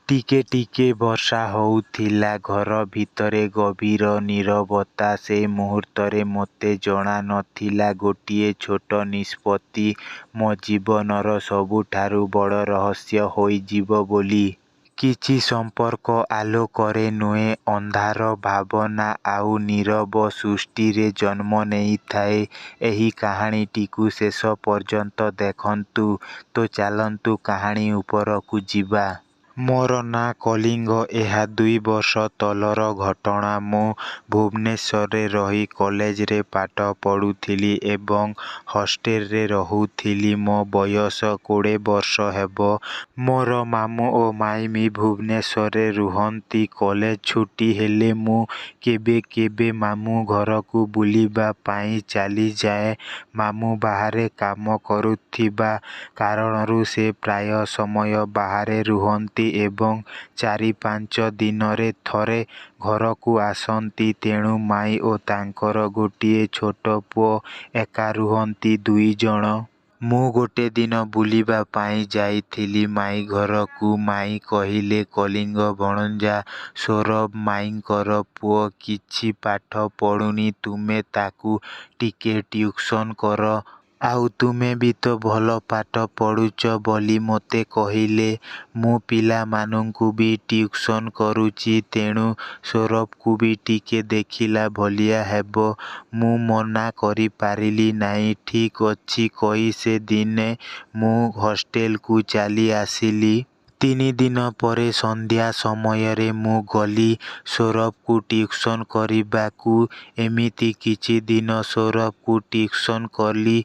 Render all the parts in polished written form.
ଟିକେ ଟିକେ ବର୍ଷା ହଉଥିଲା। ଘର ଭିତରେ ଗଭୀର ନୀରବତା। ସେ ମୁହୂର୍ତ୍ତରେ ମୋତେ ଜଣା ନଥିଲା ଗୋଟିଏ ଛୋଟ ନିଷ୍ପତ୍ତି ମୋ ଜୀବନର ସବୁଠାରୁ ବଡ଼ ରହସ୍ୟ ହୋଇଯିବ ବୋଲି। କିଛି ସମ୍ପର୍କ ଆଲୋକରେ ନୁହେଁ, ଅନ୍ଧାର, ଭାବନା ଆଉ ନୀରବ ସୃଷ୍ଟିରେ ଜନ୍ମ ନେଇଥାଏ। ଏହି କାହାଣୀଟିକୁ ଶେଷ ପର୍ଯ୍ୟନ୍ତ ଦେଖନ୍ତୁ। ତ ଚାଲନ୍ତୁ କାହାଣୀ ଉପରକୁ ଯିବା। ମୋର ନାଁ କଳିଙ୍ଗ। ଏହା 2 ବର୍ଷ ତଳର ଘଟଣା। ମୁଁ ଭୁବନେଶ୍ୱରରେ ରହି କଲେଜରେ ପାଠ ପଢୁଥିଲି ଏବଂ ହଷ୍ଟେଲରେ ରହୁଥିଲି। ମୋ ବୟସ 20 ବର୍ଷ ହେବ। ମୋର ମାମୁଁ ଓ ମାଇଁମି ଭୁବନେଶ୍ୱରରେ ରୁହନ୍ତି। କଲେଜ ଛୁଟି ହେଲେ ମୁଁ କେବେ କେବେ ମାମୁଁ ଘରକୁ ବୁଲିବା ପାଇଁ ଚାଲିଯାଏ। ମାମୁଁ ବାହାରେ କାମ କରୁଥିବା କାରଣରୁ ସେ ପ୍ରାୟ ସମୟ ବାହାରେ ରୁହନ୍ତି ଏବଂ 4-5 ଦିନରେ ଥରେ ଘରକୁ ଆସନ୍ତି। ତେଣୁ ମାଇଁ ଓ ତାଙ୍କର ଗୋଟିଏ ଛୋଟ ପୁଅ ଏକା ରୁହନ୍ତି 2 ଜଣ। ମୁଁ ଗୋଟେ ଦିନ ବୁଲିବା ପାଇଁ ଯାଇଥିଲି ମାଇଁ ଘରକୁ। ମାଇଁ କହିଲେ, କଳିଙ୍ଗ ଭଣଜା, ସୌରଭ ମାଇଁଙ୍କର ପୁଅ କିଛି ପାଠ ପଢୁନି, ତୁମେ ତାକୁ ଟିକେ ଟ୍ୟୁସନ କର। ଆଉ ତୁମେ ବି ତ ଭଲ ପାଠ ପଢୁଛ ବୋଲି ମୋତେ କହିଲେ। ମୁଁ ପିଲାମାନଙ୍କୁ ବି ଟ୍ୟୁସନ କରୁଛି, ତେଣୁ ସୌରଭକୁ ବି ଟିକେ ଦେଖିଲା ଭଳିଆ ହେବ। ମୁଁ ମନା କରିପାରିଲି ନାହିଁ। ଠିକ୍ ଅଛି କହି ସେ ଦିନ ମୁଁ ହଷ୍ଟେଲକୁ ଚାଲି ଆସିଲି। 3 ଦିନ ପରେ ସନ୍ଧ୍ୟା ସମୟରେ ମୁଁ ଗଲି ସୌରଭକୁ ଟ୍ୟୁସନ କରିବାକୁ। ଏମିତି କିଛି ଦିନ ସୌରଭକୁ ଟ୍ୟୁସନ କଲି।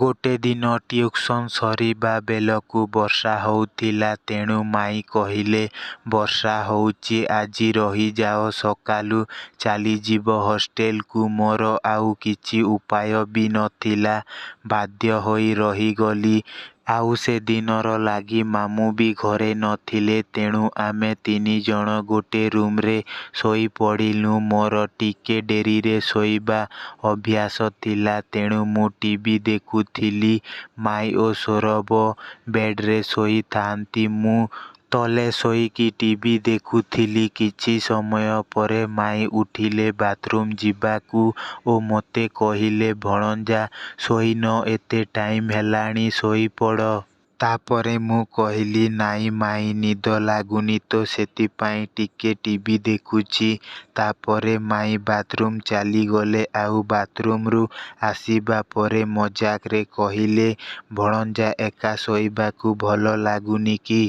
ଗୋଟେ ଦିନ ଟ୍ୟୁସନ ସରିବା ବେଳକୁ ବର୍ଷା ହଉଥିଲା। ତେଣୁ ମାଇଁ କହିଲେ, ବର୍ଷା ହଉଛି, ଆଜି ରହିଯାଅ, ସକାଳୁ ଚାଲିଯିବ ହଷ୍ଟେଲକୁ। ମୋର ଆଉ କିଛି ଉପାୟ ବି ନଥିଲା। ବାଧ୍ୟ ହୋଇ ରହିଗଲି। ଆଉ ସେ ଦିନର ଲାଗି ମାମୁଁ ବି ଘରେ ନଥିଲେ। ତେଣୁ ଆମେ 3 ଜଣ ଗୋଟେ ରୁମରେ ଶୋଇପଡ଼ିଲୁ। ମୋର ଟିକେ ଡେରିରେ ଶୋଇବା ଅଭ୍ୟାସ ଥିଲା, ତେଣୁ ମୁଁ ଟିଭି ଦେଖୁଥିଲି। ମାଇଁ ଓ ସୌରଭ ବେଡ୍ରେ ଶୋଇଥାନ୍ତି। ମୁଁ ତଳେ ଶୋଇକି ଟିଭି ଦେଖୁଥିଲି। କିଛି ସମୟ ପରେ ମାଇଁ ଉଠିଲେ ବାଥରୁମ୍ ଯିବାକୁ ଓ ମୋତେ କହିଲେ, ଭଣଜା ଶୋଇନ, ଏତେ ଟାଇମ୍ ହେଲାଣି, ଶୋଇପଡ଼। ତାପରେ ମୁଁ କହିଲି, ନାଇଁ ମାଇଁ, ନିଦ ଲାଗୁନି ତ, ସେଥିପାଇଁ ଟିକେ ଟିଭି ଦେଖୁଛି। ତାପରେ ମାଇଁ ବାଥରୁମ୍ ଚାଲିଗଲେ। ଆଉ ବାଥରୁମ୍ରୁ ଆସିବା ପରେ ମଜାକରେ କହିଲେ, ଭଣଜା ଏକା ଶୋଇବାକୁ ଭଲ ଲାଗୁନି କି?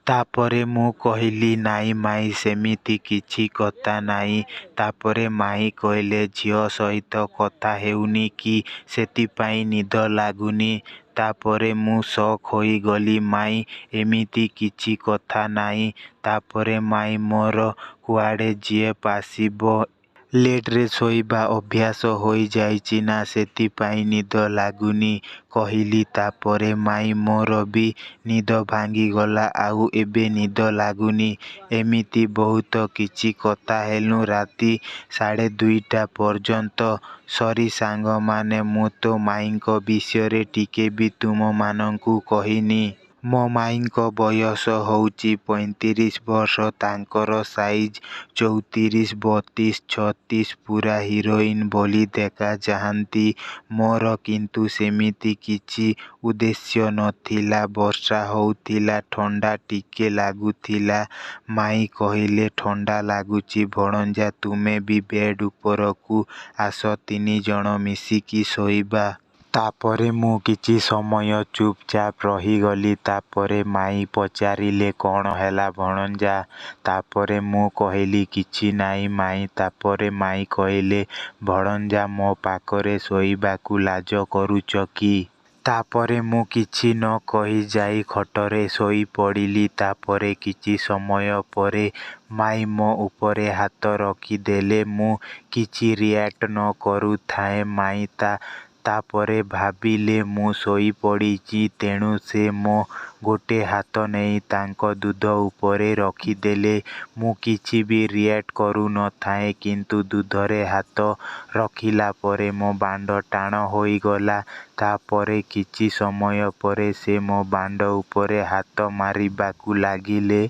ତାପରେ ମୁଁ କହିଲି, ନାଇଁ ମାଇଁ, ସେମିତି କିଛି କଥା ନାହିଁ। ତାପରେ ମାଇଁ କହିଲେ, ଝିଅ ସହିତ କଥା ହେଉନି କି, ସେଥିପାଇଁ ନିଦ ଲାଗୁନି। ତାପରେ ମୁଁ ସକ୍ ହୋଇଗଲି। ମାଇଁ, ଏମିତି କିଛି କଥା ନାହିଁ। ତାପରେ ମାଇଁ, ମୋର କୁଆଡ଼େ ଜିପ୍ ଆସିବ, ଲେଟ୍ରେ ଶୋଇବା ଅଭ୍ୟାସ ହୋଇଯାଇଛି ନା, ସେଥିପାଇଁ ନିଦ ଲାଗୁନି କହିଲି। ତାପରେ ମାଇଁ, ମୋର ବି ନିଦ ଭାଙ୍ଗିଗଲା। ଆଉ ଏବେ ନିଦ ଲାଗୁନି। ଏମିତି ବହୁତ କିଛି କଥା ହେଲୁ ରାତି 2:30 ପର୍ଯ୍ୟନ୍ତ। ସରି ସାଙ୍ଗମାନେ, ମୁଁ ତ ମାଇଁଙ୍କ ବିଷୟରେ ଟିକେ ବି ତୁମମାନଙ୍କୁ କହିନି। ମୋ ମାଇଁଙ୍କ ବୟସ ହେଉଛି 35 ବର୍ଷ। ତାଙ୍କର ସାଇଜ୍ 34, 32, 36, ପୁରା ହିରୋଇନ୍ ଭଳି ଦେଖାଯାଆନ୍ତି। ମୋର କିନ୍ତୁ ସେମିତି କିଛି ଉଦ୍ଦେଶ୍ୟ ନଥିଲା। ବର୍ଷା ହଉଥିଲା, ଥଣ୍ଡା ଟିକେ ଲାଗୁଥିଲା। ମାଇଁ କହିଲେ, ଥଣ୍ଡା ଲାଗୁଛି ଭଣଜା, ତୁମେ ବି ବେଡ୍ ଉପରକୁ ଆସ, 3 ଜଣ ମିଶିକି ଶୋଇବା। ତାପରେ ମୁଁ କିଛି ସମୟ ଚୁପଚାପ ରହିଗଲି। ତାପରେ ମାଇଁ ପଚାରିଲେ, କ'ଣ ହେଲା ଭଣଜା? ତାପରେ ମୁଁ କହିଲି, କିଛି ନାହିଁ ମାଇଁ। ତାପରେ ମାଇଁ କହିଲେ, ଭଣଜା, ମୋ ପାଖରେ ଶୋଇବାକୁ ଲାଜ କରୁଛ କି? ତାପରେ ମୁଁ କିଛି ନ କହି ଯାଇ ଖଟରେ ଶୋଇପଡ଼ିଲି। ତାପରେ କିଛି ସମୟ ପରେ ମାଇଁ ମୋ ଉପରେ ହାତ ରଖିଦେଲେ। ମୁଁ କିଛି ରିଆକ୍ଟ ନ କରୁଥାଏ। ମାଇଁ ତାପରେ ଭାବିଲେ ମୁଁ ଶୋଇପଡ଼ିଛି, ତେଣୁ ସେ ମୋ ଗୋଟେ ହାତ ନେଇ ତାଙ୍କ ଦୁଧ ଉପରେ ରଖିଦେଲେ। ମୁଁ କିଛି ବି ରିଆକ୍ଟ କରୁନଥାଏ, କିନ୍ତୁ ଦୁଧରେ ହାତ ରଖିଲା ପରେ ମୋ ବାଣ୍ଡ ଟାଣ ହୋଇଗଲା। ତାପରେ କିଛି ସମୟ ପରେ ସେ ମୋ ବାଣ୍ଡ ଉପରେ ହାତ ମାରିବାକୁ ଲାଗିଲେ।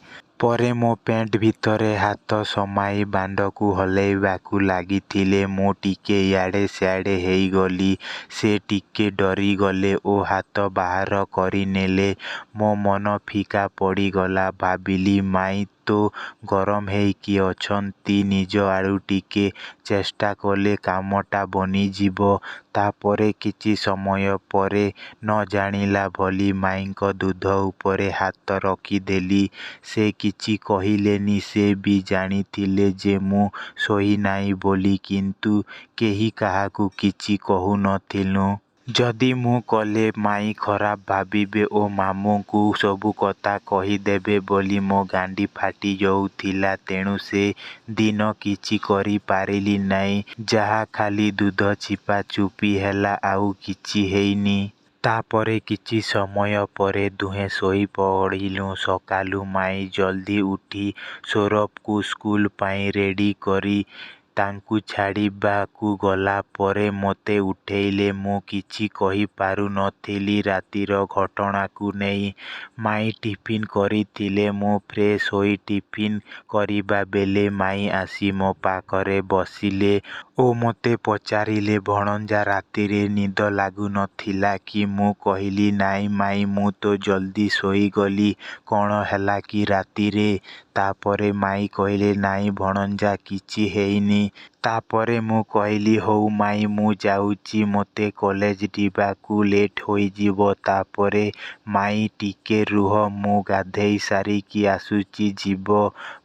ପରେ ମୋ ପ୍ୟାଣ୍ଟ ଭିତରେ ହାତ ସମାଇ ବାଣ୍ଡକୁ ହଲେଇବାକୁ ଲାଗିଥିଲେ। ମୁଁ ଟିକେ ଇଆଡ଼େ ସିଆଡ଼େ ହେଇଗଲି। ସେ ଟିକେ ଡରିଗଲେ ଓ ହାତ ବାହାର କରିନେଲେ। ମୋ ମନ ଫିକା ପଡ଼ିଗଲା। ଭାବିଲି ମାଇଁ ତ ଗରମ ହେଇକି ଅଛନ୍ତି, ନିଜ ଆଡ଼ୁ ଟିକେ ଚେଷ୍ଟା କଲେ କାମଟା ବନିଯିବ। ତାପରେ କିଛି ସମୟ ପରେ ନ ଜାଣିଲା ଭଳି ମାଇଁଙ୍କ ଦୁଧ ଉପରେ ହାତ ରଖିଦେଲି। ସେ କିଛି କହିଲେନି। ସେ ବି ଜାଣିଥିଲେ ଯେ ମୁଁ ଶୋଇନାହିଁ ବୋଲି, କିନ୍ତୁ କେହି କାହାକୁ କିଛି କହୁନଥିଲୁ। ଯଦି ମୁଁ କଲେ ମାଇଁ ଖରାପ ଭାବିବେ ଓ ମାମୁଁଙ୍କୁ ସବୁ କଥା କହିଦେବେ ବୋଲି ମୋ ଗାଣ୍ଡି ଫାଟି ଯାଉଥିଲା। ତେଣୁ ସେ ଦିନ କିଛି କରିପାରିଲି ନାହିଁ। ଯାହା ଖାଲି ଦୁଧ ଚିପା ଚୁପି ହେଲା, ଆଉ କିଛି ହେଇନି। ତାପରେ କିଛି ସମୟ ପରେ ଦୁହେଁ ଶୋଇ ପଡ଼ିଲୁ। ସକାଳୁ ମାଇଁ ଜଲ୍ଦି ଉଠି ସୌରଭକୁ ସ୍କୁଲ ପାଇଁ ରେଡ଼ି କରି ତାଙ୍କୁ ଛାଡ଼ିବାକୁ ଗଲା ପରେ ମୋତେ ଉଠେଇଲେ। ମୁଁ କିଛି କହିପାରୁନଥିଲି ରାତିର ଘଟଣାକୁ ନେଇ। ମାଇଁ ଟିଫିନ୍ କରିଥିଲେ। ମୁଁ ଫ୍ରେଶ୍ ହୋଇ ଟିଫିନ୍ କରିବା ବେଳେ ମାଇଁ ଆସି ମୋ ପାଖରେ ବସିଲେ ଓ ମୋତେ ପଚାରିଲେ, ଭଣଜା ରାତିରେ ନିଦ ଲାଗୁନଥିଲା କି? ମୁଁ କହିଲି, ନାଇଁ ମାଇଁ, ମୁଁ ତ ଜଲ୍ଦି ଶୋଇଗଲି। କ'ଣ ହେଲା କି ରାତିରେ? ତାପରେ ମାଇଁ କହିଲେ, ନାଇଁ ଭଣଜା, କିଛି ହେଇନି। ତାପରେ ମୁଁ କହିଲି, ହଉ ମାଇଁ, ମୁଁ ଯାଉଛି, ମୋତେ କଲେଜ ଯିବାକୁ ଲେଟ୍ ହୋଇଯିବ। ତାପରେ ମାଇଁ ଟିକେ ରୁହ, ମୁଁ ଗାଧେଇ ସାରିକି ଆସୁଛି, ଯିବ?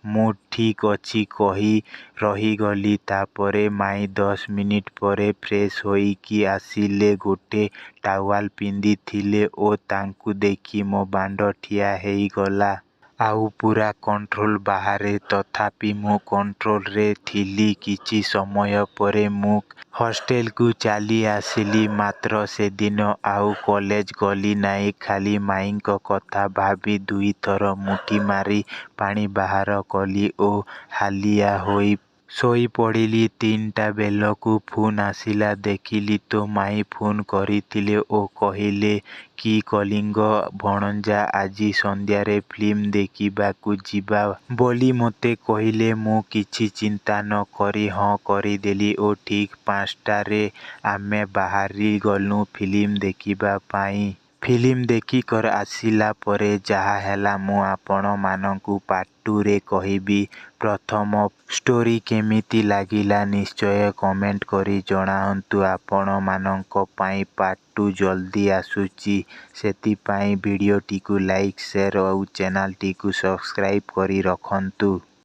ମୁଁ ଠିକ୍ ଅଛି କହି ରହିଗଲି। ତାପରେ ମାଇଁ 10 ମିନିଟ୍ ପରେ ଫ୍ରେଶ୍ ହୋଇକି ଆସିଲେ। ଗୋଟେ ଟାୱାଲ ପିନ୍ଧିଥିଲେ ଓ ତାଙ୍କୁ ଦେଖି ମୋ ବାଣ୍ଡ ଠିଆ ହେଇଗଲା। ଆଉ ପୂରା କଣ୍ଟ୍ରୋଲ ବାହାରେ। ତଥାପି ମୁଁ କଣ୍ଟ୍ରୋଲରେ ଥିଲି। କିଛି ସମୟ ପରେ ମୁଁ ହଷ୍ଟେଲକୁ ଚାଲି ଆସିଲି। ମାତ୍ର ସେଦିନ ଆଉ କଲେଜ ଗଲି ନାହିଁ। ଖାଲି ମାଇଁଙ୍କ କଥା ଭାବି 2 ଥର ମୁଠି ମାରି ପାଣି ବାହାର କଲି ଓ ହାଲିଆ ହୋଇ ଶୋଇପଡ଼ିଲି। 3ଟା ବେଳକୁ ଫୋନ୍ ଆସିଲା। ଦେଖିଲି ତ ମାଇଁ ଫୋନ୍ କରିଥିଲେ ଓ କହିଲେ, କି କଲିଙ୍ଗ ଭଣଜା, ଆଜି ସନ୍ଧ୍ୟାରେ ଫିଲ୍ମ ଦେଖିବାକୁ ଯିବା ବୋଲି ମୋତେ କହିଲେ। ମୁଁ କିଛି ଚିନ୍ତା ନ କରି ହଁ କରିଦେଲି ଓ ଠିକ୍ 5ଟାରେ ଆମେ ବାହାରିଗଲୁ ଫିଲ୍ମ ଦେଖିବା ପାଇଁ। ଫିଲ୍ମ ଦେଖିକରି ଆସିଲା ପରେ ଯାହା ହେଲା ମୁଁ ଆପଣମାନଙ୍କୁ ପାର୍ଟ 2ରେ କହିବି। ପ୍ରଥମ ଷ୍ଟୋରୀ କେମିତି ଲାଗିଲା ନିଶ୍ଚୟ କମେଣ୍ଟ କରି ଜଣାନ୍ତୁ। ଆପଣମାନଙ୍କ ପାଇଁ ପାର୍ଟ 2 ଜଲ୍ଦି ଆସୁଛି। ସେଥିପାଇଁ ଭିଡ଼ିଓଟିକୁ ଲାଇକ୍, ସେୟାର ଆଉ ଚ୍ୟାନେଲଟିକୁ ସବସ୍କ୍ରାଇବ୍ କରି ରଖନ୍ତୁ।